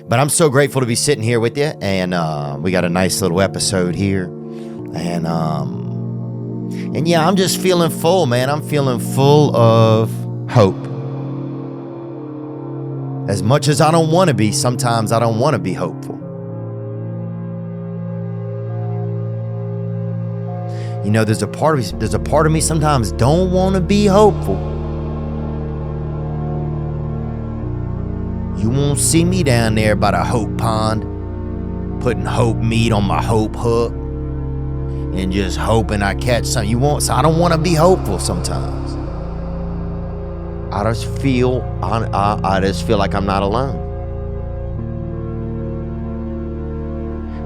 But I'm so grateful to be sitting here with you, and we got a nice little episode here, and yeah, I'm just feeling full, man. I'm feeling full of hope. As much as I don't want to be, sometimes I don't want to be hopeful. You know, there's a part of me sometimes don't want to be hopeful. You won't see me down there by the hope pond, putting hope meat on my hope hook and just hoping I catch something. You won't. So I don't want to be hopeful sometimes. I just feel like I'm not alone.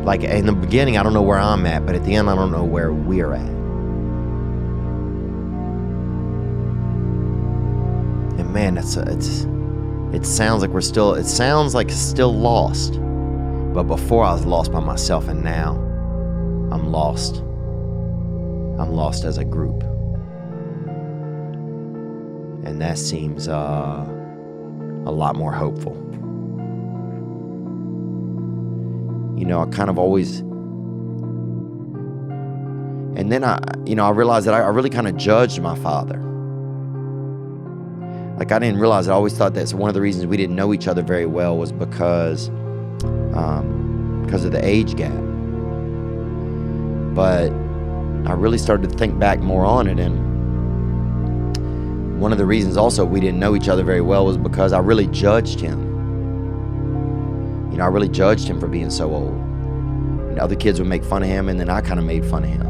Like in the beginning, I don't know where I'm at, but at the end, I don't know where we're at. And man, it sounds like it's still lost. But before I was lost by myself, and now I'm lost. I'm lost as a group. And that seems a lot more hopeful. You know, I kind of always, and then I realized that I really kind of judged my father. Like, I didn't realize, I always thought that one of the reasons we didn't know each other very well was because of the age gap. But I really started to think back more on it, and one of the reasons also we didn't know each other very well was because I really judged him. You know, I really judged him for being so old. And other kids would make fun of him, and then I kind of made fun of him.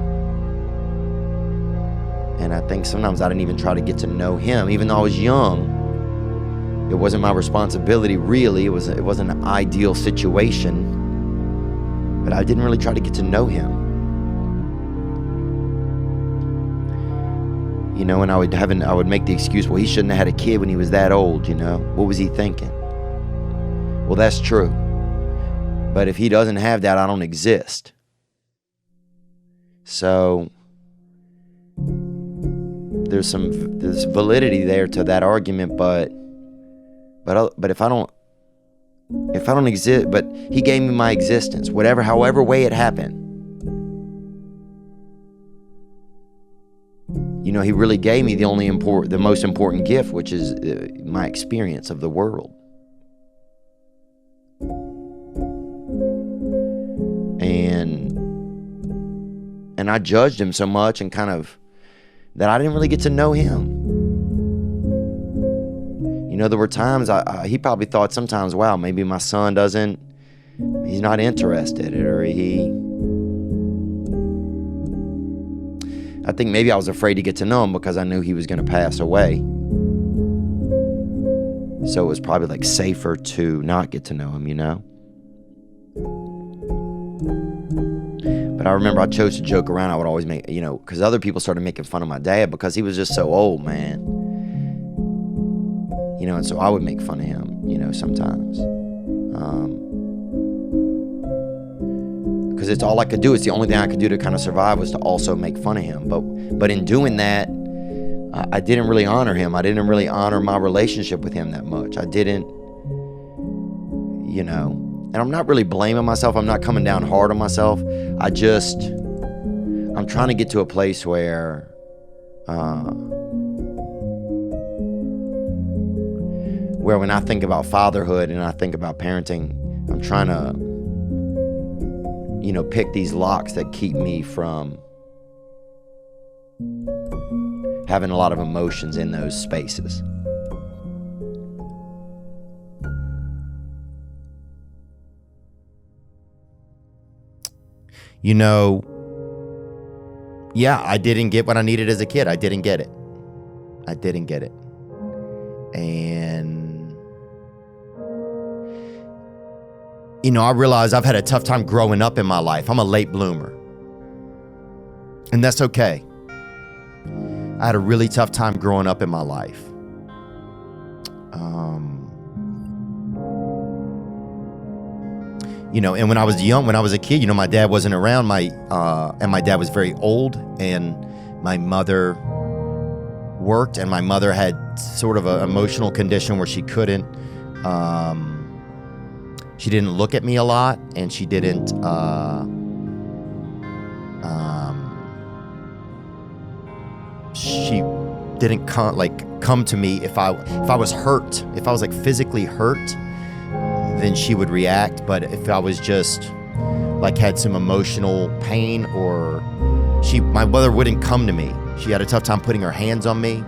And I think sometimes I didn't even try to get to know him. Even though I was young, it wasn't my responsibility, really. It wasn't an ideal situation. But I didn't really try to get to know him. You know, and I would make the excuse, well, he shouldn't have had a kid when he was that old, you know. What was he thinking? Well, that's true. But if he doesn't have that, I don't exist. So there's validity there to that argument, but if I don't exist, but he gave me my existence, however way it happened. You know, he really gave me the most important gift, which is my experience of the world. And I judged him so much and kind of that I didn't really get to know him. You know, there were times he probably thought sometimes, wow, maybe my son he's not interested, or I think maybe I was afraid to get to know him because I knew he was going to pass away. So it was probably like safer to not get to know him, you know? But I remember I chose to joke around. I would always make, you know, because other people started making fun of my dad because he was just so old, man. You know, and so I would make fun of him, you know, sometimes. Because it's all I could do. It's the only thing I could do to kind of survive was to also make fun of him. But in doing that, I didn't really honor him. I didn't really honor my relationship with him that much. I didn't, you know. And I'm not really blaming myself. I'm not coming down hard on myself. I'm trying to get to a place where when I think about fatherhood and I think about parenting, I'm trying to, you know, pick these locks that keep me from having a lot of emotions in those spaces. You know, yeah, I didn't get what I needed as a kid. I didn't get it. And, you know, I realized I've had a tough time growing up in my life. I'm a late bloomer. And that's okay. I had a really tough time growing up in my life. You know, and when I was a kid, you know, my dad wasn't around. And my dad was very old, and my mother worked, and my mother had sort of an emotional condition where she couldn't She didn't look at me a lot, and she didn't she didn't come to me if I was hurt. If I was like physically hurt, then she would react. But if I was just like had some emotional pain, or my mother wouldn't come to me. She had a tough time putting her hands on me.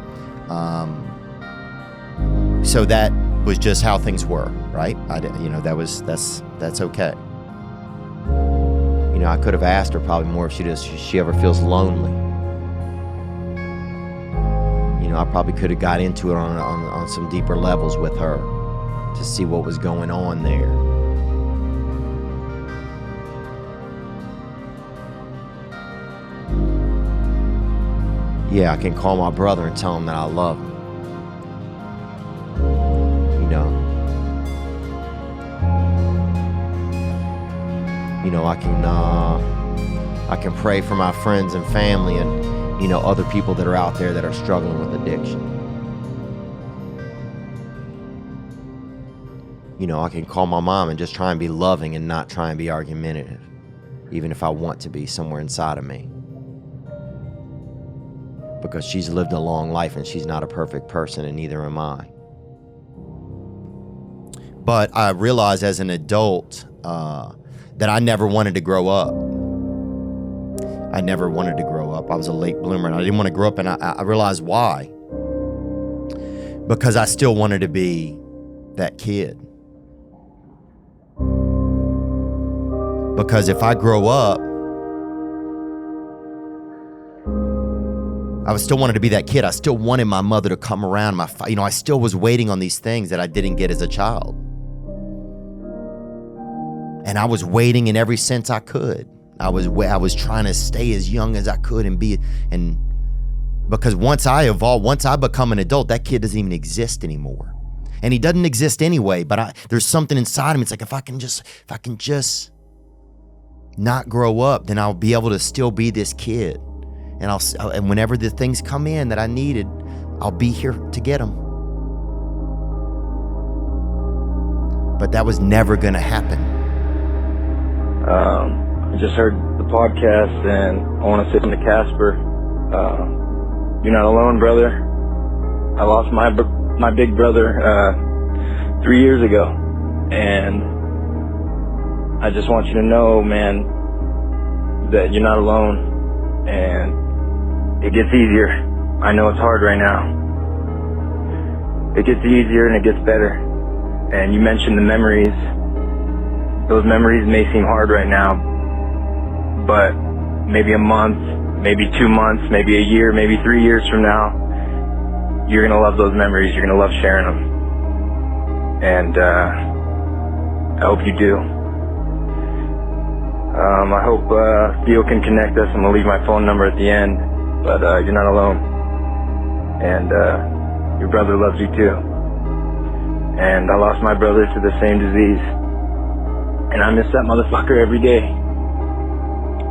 So that was just how things were, right? That's okay. I could have asked her probably more if she ever feels lonely. I probably could have got into it on some deeper levels with her to see what was going on there. Yeah, I can call my brother and tell him that I love him. I can pray for my friends and family and other people that are out there that are struggling with addiction. I can call my mom and just try and be loving and not try and be argumentative, even if I want to be somewhere inside of me. Because she's lived a long life and she's not a perfect person, and neither am I. But I realized as an adult that I never wanted to grow up. I never wanted to grow up. I was a late bloomer and I didn't want to grow up, and I realized why. Because I still wanted to be that kid. Because if I grow up, I still wanted to be that kid. I still wanted my mother to come around. I still was waiting on these things that I didn't get as a child. And I was waiting in every sense I could. I was trying to stay as young as I could and because once I evolve, once I become an adult, that kid doesn't even exist anymore. And he doesn't exist anyway, but there's something inside him. It's like, if I can just not grow up, then I'll be able to still be this kid. And whenever the things come in that I needed, I'll be here to get them. But that was never going to happen. I just heard the podcast, and I want to say to Casper, you're not alone, brother. I lost my big brother 3 years ago, and I just want you to know, man, that you're not alone, and it gets easier. I know it's hard right now. It gets easier and it gets better. And you mentioned the memories. Those memories may seem hard right now, but maybe a month, maybe 2 months, maybe a year, maybe 3 years from now, you're going to love those memories. You're going to love sharing them. And I hope you do. I hope Theo can connect us. I'm going to leave my phone number at the end, but you're not alone. And your brother loves you too. And I lost my brother to the same disease. And I miss that motherfucker every day.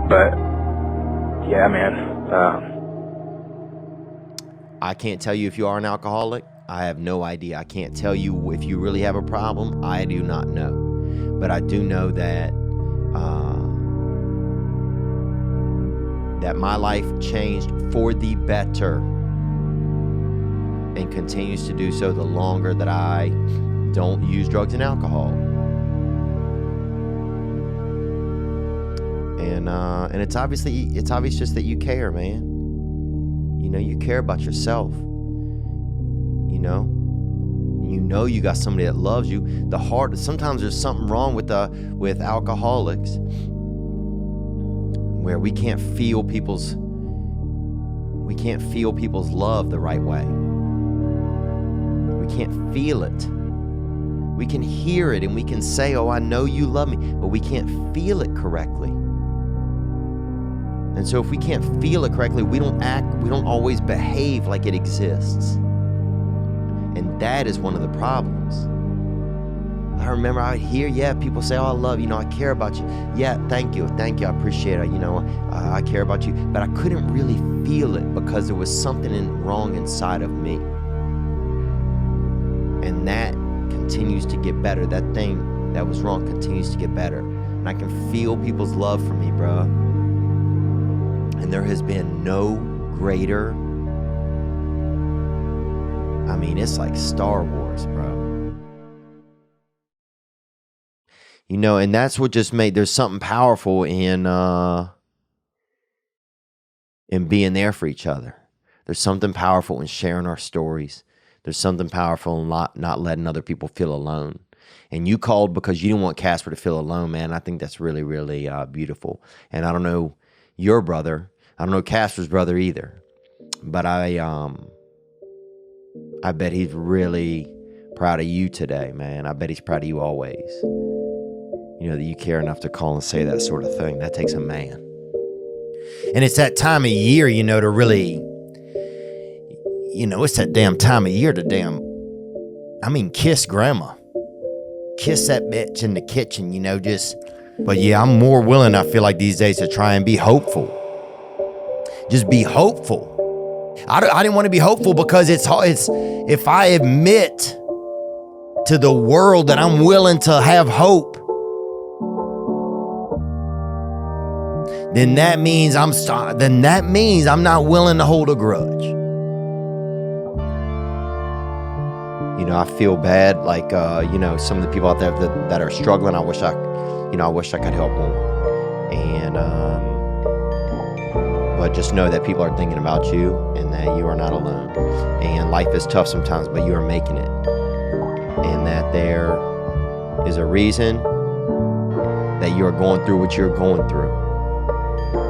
But, yeah, man. I can't tell you if you are an alcoholic. I have no idea. I can't tell you if you really have a problem. I do not know. But I do know that that my life changed for the better and continues to do so the longer that I don't use drugs and alcohol. And it's obvious just that you care, man. You care about yourself. You got somebody that loves you. Sometimes there's something wrong with alcoholics, where we can't feel people's love the right way. We can't feel it. We can hear it and we can say, "Oh, I know you love me," but we can't feel it correctly. And so if we can't feel it correctly, we don't always behave like it exists. And that is one of the problems. I remember I would hear, people say, "Oh, I love you, I care about you." Yeah, thank you, I appreciate it, I care about you. But I couldn't really feel it because there was something wrong inside of me. And that continues to get better. That thing that was wrong continues to get better. And I can feel people's love for me, bro. And there has been no greater, I mean, it's like Star Wars, bro. You know, and that's what just made, there's something powerful in being there for each other. There's something powerful in sharing our stories. There's something powerful in not letting other people feel alone. And you called because you didn't want Casper to feel alone, man. I think that's really, really beautiful. And I don't know your brother. I don't know Casper's brother either. But I bet he's really proud of you today, man. I bet he's proud of you always. You know, that you care enough to call and say that sort of thing. That takes a man. And it's that time of year, you know, to really, you know, it's that damn time of year to kiss grandma. Kiss that bitch in the kitchen, you know, but yeah, I'm more willing, I feel like these days, to try and be hopeful. Just be hopeful. I didn't want to be hopeful because it's if I admit to the world that I'm willing to have hope, then that means I'm not willing to hold a grudge. You know, I feel bad, like you know, some of the people out there that are struggling. I wish I could help more. And but just know that people are thinking about you and that you are not alone. And life is tough sometimes, but you are making it. And that there is a reason that you are going through what you're going through.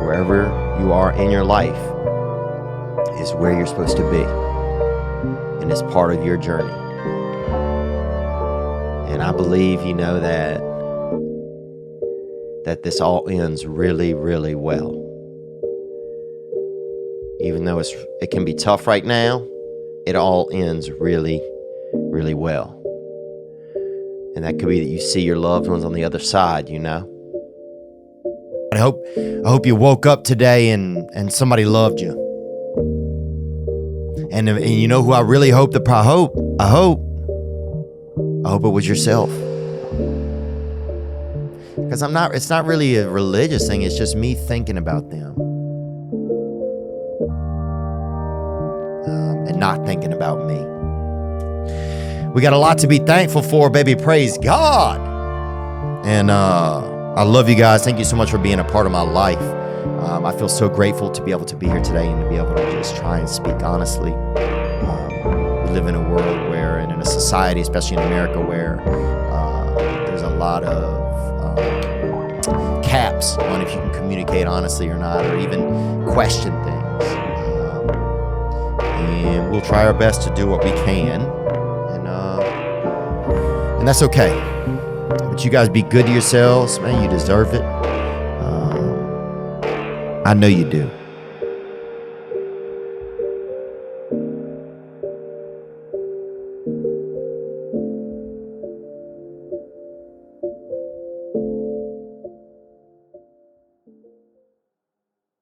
Wherever you are in your life is where you're supposed to be. And it's part of your journey. And I believe, you know, that this all ends really, really well. Even though it can be tough right now, it all ends really, really well. And that could be that you see your loved ones on the other side, you know. I hope you woke up today and somebody loved you. And you know who I really hope it was yourself. Because it's not really a religious thing, it's just me thinking about them. And not thinking about me. We got a lot to be thankful for, baby. Praise God. And I love you guys. Thank you so much for being a part of my life. I feel so grateful to be able to be here today and to be able to just try and speak honestly. We live in a world where, and in a society, especially in America, where there's a lot of caps on if you can communicate honestly or not, or even question things. And we'll try our best to do what we can, and that's okay. But you guys be good to yourselves, man. You deserve it. I know you do.